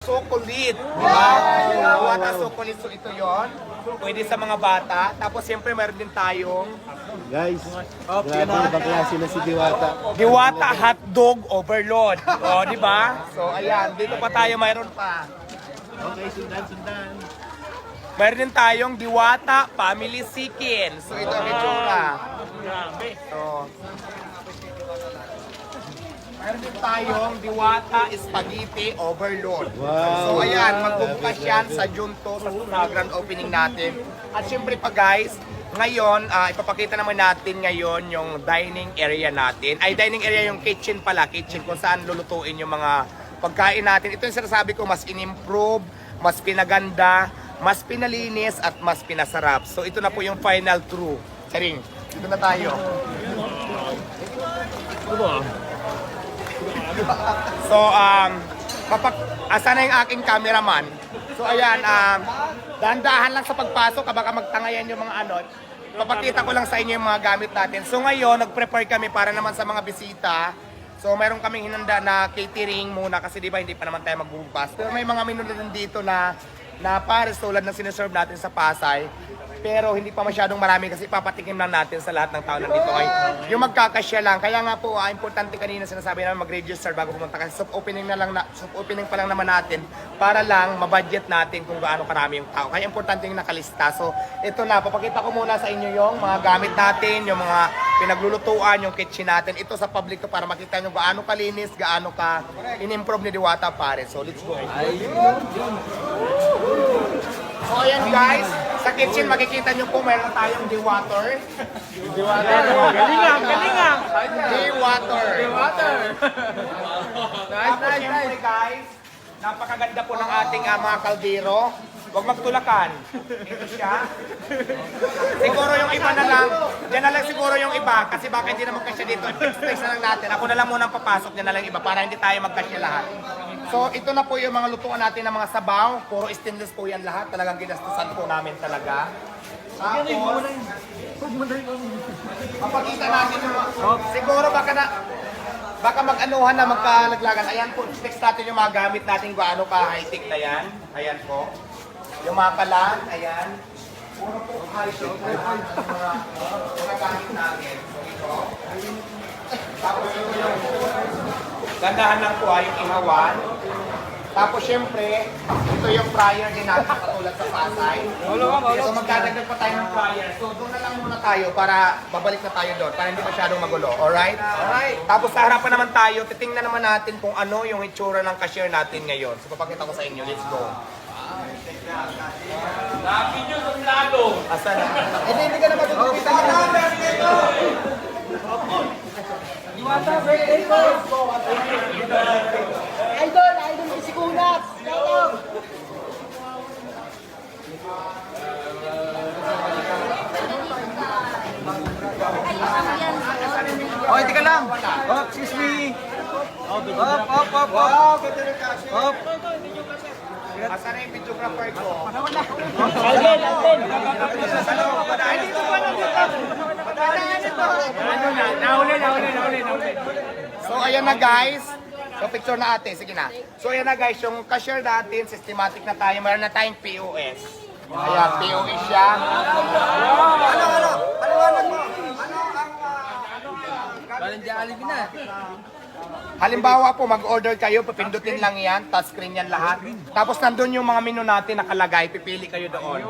Chocolate, di ba? Diwata chocolate, so ito yon. Pwede sa mga bata. Tapos siyempre meron din tayong Guys, grabe ibang klase na si Diwata. Diwata hotdog overload. O, di ba? So ayan, dito pa tayo, mayroon pa. Okay, sundan. Meron din tayong Diwata Family Chicken. So ito ang itsura. So, meron din tayong Diwata Spaghetti Overload. Wow. So ayan, magbubukas yan sa Junto sa grand opening natin. At syempre pa guys, ngayon, ipapakita naman natin ngayon yung dining area natin. Ay, dining area yung kitchen pala. Kitchen kung saan lulutuin yung mga pagkain natin. Ito yung sinasabi ko, mas in-improve, mas pinaganda, mas pinalinis, at mas pinasarap. So ito na po yung final true. Saring, dito na tayo. So, asa na yung aking cameraman? So, ayan, dahan-dahan lang sa pagpasok, baka magtangayan yung mga ano. Papakita ko lang sa inyo yung mga gamit natin. So, ngayon, nag-prepare kami para naman sa mga bisita. So, mayroon kaming hinanda na catering muna kasi di ba hindi pa naman tayo magbubukas. Pero may mga menu na din dito na pares tulad ng sineserve natin sa Pasay. Pero hindi pa masyadong marami kasi papatikim lang natin sa lahat ng tao nandito ay yung magkakasya lang. Kaya nga po, importante kanina sinasabi namin mag-register bago pumunta kasi soft opening pa lang naman natin para lang ma-budget natin kung gaano karami yung tao. Kaya importante yung nakalista. So, ito na, papakita ko muna sa inyo yung mga gamit natin, yung mga pinaglulutuan, yung kitchen natin. Ito sa public to para makita nyo gaano kalinis, gaano ka in-improve ni Diwata Pares. So, let's go. So, ayan guys, sa kitchen makikita nyo po mayroon tayong Diwater. Galingang! Diwater. Nice. Siyempre guys, napakaganda po ng ating mga kaldero. Huwag magtulakan. Ito siya. Siguro yung iba na lang, dyan na lang siguro yung iba kasi baka hindi naman kasya dito. Fix na lang natin. Ako na lang munang papasok, dyan na lang iba para hindi tayo magkasya lahat. So ito na po yung mga lutuan natin ng mga sabaw. Puro stainless po yan lahat. Talagang ginastusan po namin talaga. Tapos, mapakita natin yung siguro baka mag-anuhan na magkalaglagan. Ayan po, fix natin yung mga gamit natin gaano ka high-tech na yan. Ayan po. Yung mga kalan, ayan. Puro po high-tech na yan. Mga gamit natin. So ito. Tapos ito yung gandahan lang po yung ihawan. Tapos syempre, ito yung fryer din natin katulad sa Pasay. So magdadagdag pa tayo ng fryer. So doon na lang muna tayo para babalik na tayo doon para hindi masyadong magulo. Alright? Alright. Tapos sa harapan naman tayo, titingnan naman natin kung ano yung itsura ng cashier natin ngayon. So papakita ko sa inyo. Let's go. Laki nyo sa plano! Asan na? Hindi ka na matutupita niya. Diwata, birthday ko! Idol ko si Kunat! Shout Oh, hindi ka lang! Oh, excuse me! Up! Wow, ganda ng cashier. Asan na yung videographer ko? Alden! Nahuli. So ayan na guys. So picture na ate, sige na. So ayan na guys, yung cashier natin, systematic na tayo. Meron na tayong POS. Ayan, POS siya. Paliwanag mo. Galing dyan alipin na. Halimbawa po, mag-order kayo, papindutin lang yan, touchscreen yan lahat. Tapos nandun yung mga menu natin nakalagay, pipili kayo doon.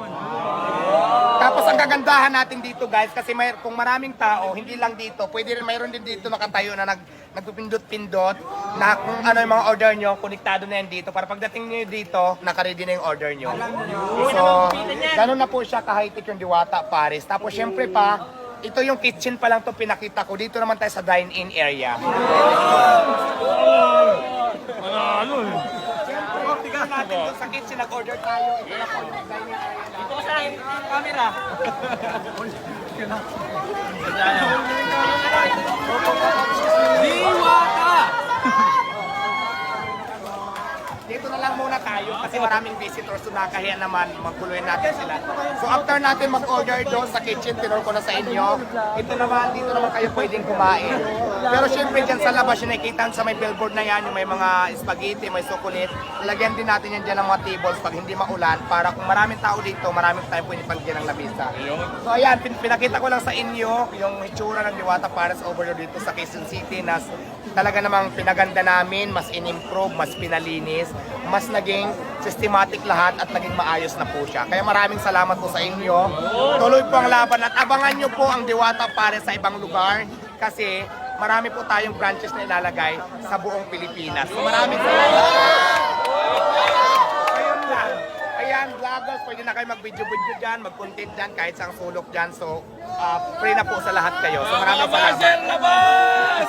Tapos ang kagandahan natin dito guys, kasi kung maraming tao, hindi lang dito, pwede rin mayroon din dito nakatayo na nagpipindot-pindot na kung ano yung mga order nyo, konektado na yan dito. Para pagdating nyo dito, nakaready na yung order nyo. So, ganun na po siya ka-high-tech yung Diwata Pares. Tapos syempre pa, ito yung kitchen pa lang to pinakita ko. Dito naman tayo sa dine-in area. Tingnan natin doon sa kitchen, nag-order tayo. Ito na po yung dine-in area. Dito ka sa camera. Diwata! Dito na lang muna tayo kasi maraming visitors, so nakahiya naman, magkuluhin natin sila. So after natin mag-order doon sa kitchen, tinor ko na sa inyo. Ito naman, dito naman kayo pwedeng kumain. Pero syempre dyan sa labas, yung nakikita sa may billboard na yan, yung may mga spaghetti, may sukulit, lagyan din natin yan dyan ng mga tables pag hindi maulan para kung maraming tao dito, maraming tayo pwede pagyan ng labisa. So ayan, pinakita ko lang sa inyo yung itsura ng Diwata Paris Overload dito sa Quezon City na talaga namang pinaganda namin, mas in-improve, mas pinalinis, mas naging systematic lahat at naging maayos na po siya. Kaya maraming salamat po sa inyo. Tuloy po ang laban at abangan nyo po ang Diwata Paris sa ibang lugar kasi marami po tayong branches na ilalagay sa buong Pilipinas. So maraming salamat. Ayun lang. Ayan, vloggers, pwede na kayo mag-video-video dyan, mag-content dyan, kahit sa sulok dyan. So, free na po sa lahat kayo. So maraming salamat.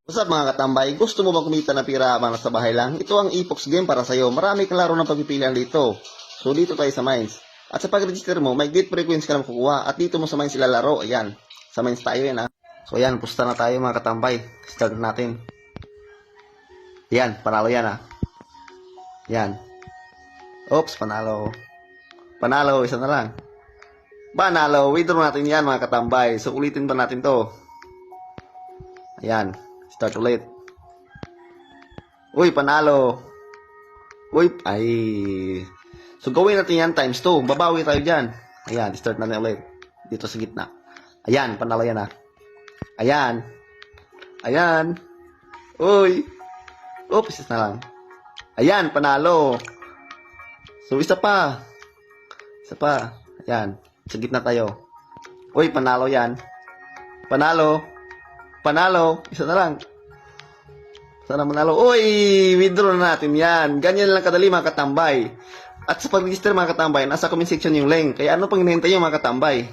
What's up mga katambay? Gusto mo bang kumita na pira para sa bahay lang? Ito ang Epox game para sa'yo. Marami kang laro ng pagpipilian dito. So dito tayo sa Mines. At sa pag-register mo, may gate frequency ka na makukuha. At dito mo sa Mines ilalaro. Ayan. Sa Mines tayo yan ha. So ayan, pusta na tayo mga katambay. Start natin. Ayan, panalo yan ha. Ayan. Oops, panalo. Panalo, isa na lang. Panalo, withdraw natin yan mga katambay. So ulitin pa natin to. Ayan. Start ulit. Uy, panalo. Uy, ay. So, gawin natin yan times 2. Babawi tayo dyan. Ayan, start natin ulit. Dito sa gitna. Ayan, panalo yan ha. Ayan. Ayan. Uy. Oops, isa na lang. Ayan, panalo. So, isa pa. Isa pa. Ayan. Sa gitna tayo. Uy, panalo yan. Panalo. Panalo. Isa na lang. Sana manalo. Uy! Withdraw na natin yan. Ganyan lang kadali mga katambay. At sa pag-register mga katambay, nasa comment section yung link. Kaya ano pang hinihintay yung mga katambay?